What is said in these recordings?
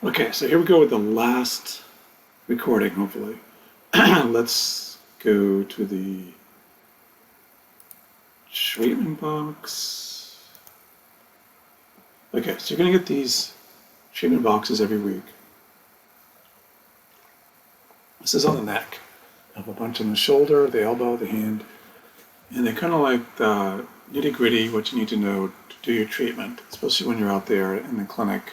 Okay, so here we go with the last recording, hopefully. Let's go to the treatment box. Okay, so you're going to get these treatment boxes every week. This is on the neck. I have a bunch on the shoulder, the elbow, the hand, and they're kind of like the nitty gritty, what you need to know to do your treatment, especially when you're out there in the clinic.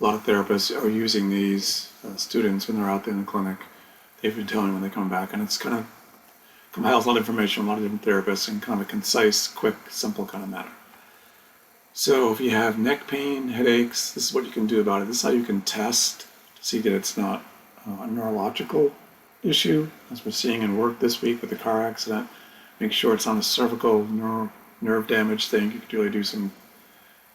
A lot of therapists are using these students when they're out there in the clinic. They've been telling when they come back, and it's kind of compiles a lot of information from a lot of different therapists in kind of a concise, quick, simple kind of manner. So if you have neck pain, headaches, this is what you can do about it. This is how you can test to see that it's not a neurological issue, as we're seeing in work this week with the car accident. Make sure it's not a cervical nerve damage thing. You could really do some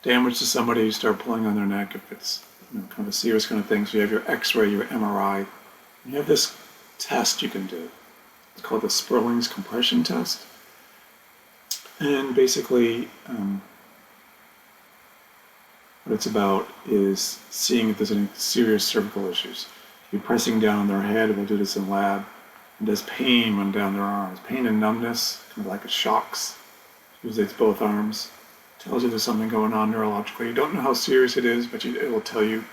damage to somebody. You start pulling on their neck if it's kind of a serious kind of thing. So you have your X-ray, your MRI. You have this test you can do. It's called the Sperling's compression test. And basically, what it's about is seeing if there's any serious cervical issues. You're pressing down on their head. We'll do this in lab. And does pain run down their arms? Pain and numbness, kind of like it shocks. Usually it's both arms. Tells you there's something going on neurologically. You don't know how serious it is, but it will tell you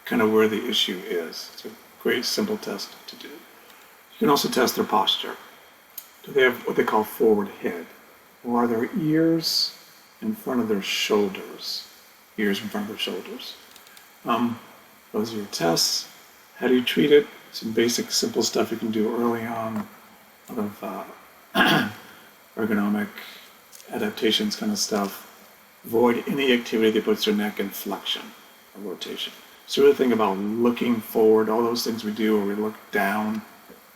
kind of where the issue is. It's a great, simple test to do. You can also test their posture. Do they have what they call forward head? Or are their ears in front of their shoulders? Ears in front of their shoulders. Those are your tests. How do you treat it? Some basic, simple stuff you can do early on. A lot of ergonomic adaptations kind of stuff. Avoid any activity that puts your neck in flexion or rotation. So really think about looking forward, all those things we do where we look down,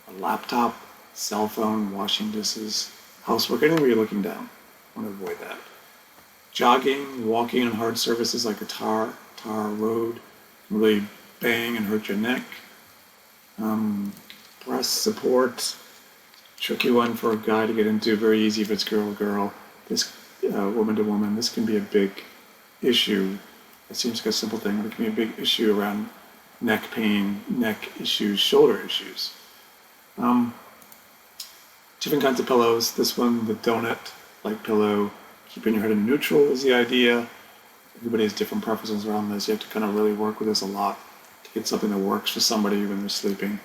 a laptop, cell phone, washing dishes, housework, anything where you're looking down. I want to avoid that. Jogging, walking on hard surfaces like a tar road can really bang and hurt your neck. Breast support, tricky one for a guy to get into, very easy if it's girl to girl. This woman to woman, this can be a big issue. It seems like a simple thing, but it can be a big issue around neck pain, neck issues, shoulder issues. Different kinds of pillows. This one, the donut-like pillow, keeping your head in neutral is the idea. Everybody has different preferences around this. You have to kind of really work with this a lot to get something that works for somebody when they're sleeping.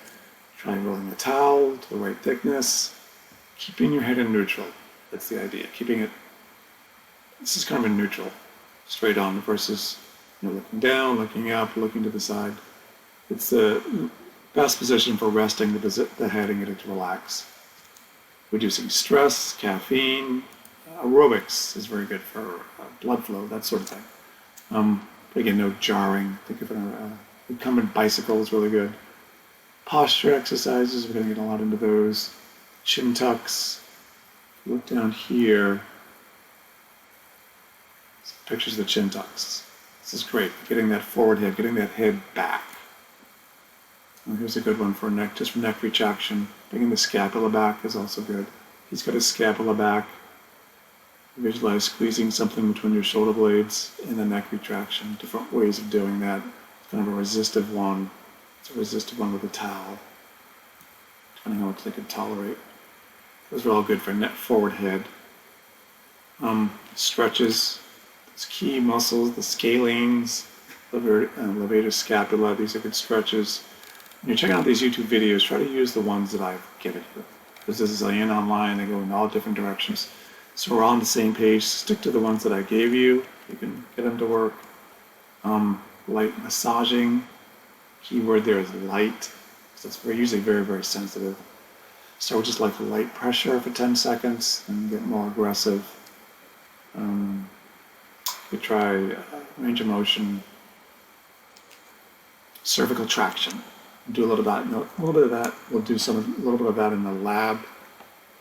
Try rolling a towel to the right thickness. Keeping your head in neutral. That's the idea. Keeping it. This is kind of in neutral, straight on versus looking down, looking up, looking to the side. It's the best position for resting the head and getting it to relax. Reducing stress, caffeine, aerobics is very good for blood flow, that sort of thing. But again, no jarring. Think of an recumbent bicycle is really good. Posture exercises, we're going to get a lot into those. Chin tucks. Look down here. Pictures of the chin tucks. This is great. Getting that forward head, getting that head back. Well, here's a good one for neck, just for neck retraction. Bringing the scapula back is also good. He's got his scapula back. Visualize squeezing something between your shoulder blades and the neck retraction. Different ways of doing that. It's kind of a resistive one. It's a resistive one with a towel, depending on what they can tolerate. Those are all good for neck forward head. Stretches. Those key muscles, the scalenes, levator scapula, these are good stretches. When you're checking out these YouTube videos, try to use the ones that I've given you. Because there's a zillion online, they go in all different directions. So we're on the same page. Stick to the ones that I gave you. You can get them to work. Light massaging. Keyword there is light. Because we're usually very, very sensitive. So just like light pressure for 10 seconds and get more aggressive. We try range of motion, cervical traction. Do a little bit of that. We'll do a little bit of that in the lab.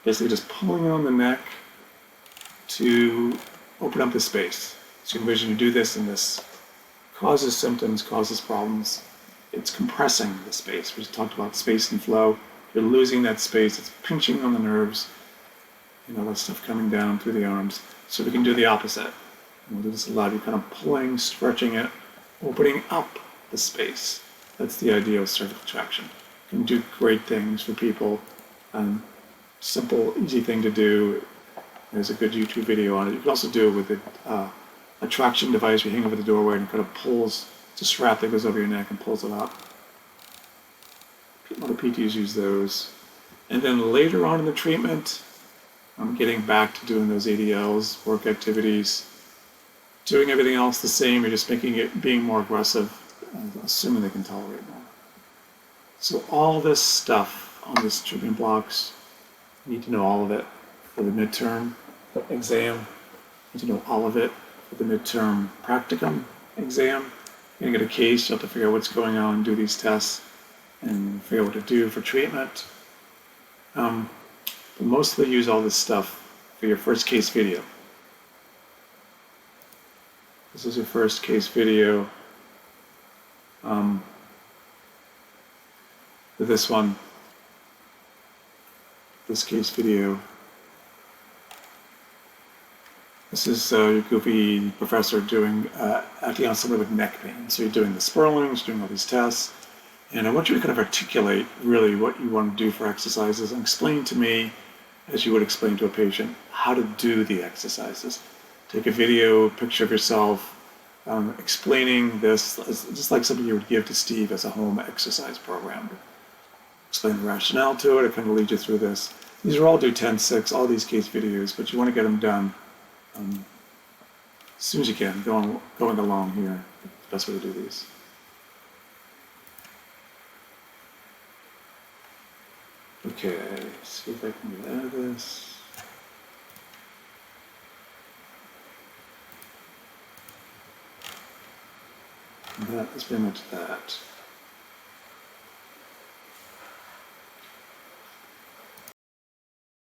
Basically, just pulling on the neck to open up the space. So you can envision you do this, and this causes symptoms, causes problems. It's compressing the space. We just talked about space and flow. You're losing that space. It's pinching on the nerves. That stuff coming down through the arms. So we can do the opposite. We'll do this a lot. You're kind of pulling, stretching it, opening up the space. That's the idea of cervical traction. It can do great things for people. Simple, easy thing to do. There's a good YouTube video on it. You can also do it with a traction device you hang over the doorway and it kind of pulls, it's a strap that goes over your neck and pulls it up. A lot of PTs use those. And then later on in the treatment, I'm getting back to doing those ADLs, work activities, doing everything else the same, you're just making it, being more aggressive, assuming they can tolerate more. So all this stuff on this treatment blocks, you need to know all of it for the midterm exam. You need to know all of it for the midterm practicum exam. You're gonna get a case, you have to figure out what's going on, do these tests, and figure out what to do for treatment. But mostly use all this stuff for your first case video. This is your first case video. This one, this case video. This is your goofy professor doing, acting on somebody with neck pain. So you're doing the Sperlings, doing all these tests. And I want you to kind of articulate really what you want to do for exercises and explain to me, as you would explain to a patient, how to do the exercises. Take a video, picture of yourself, explaining this, just like something you would give to Steve as a home exercise program. Explain the rationale to it, kind of lead you through this. These are all due 10-6, all these case videos, but you want to get them done as soon as you can, going along here. That's the best way to do these. Okay, see if I can get out of this. And that is pretty much that.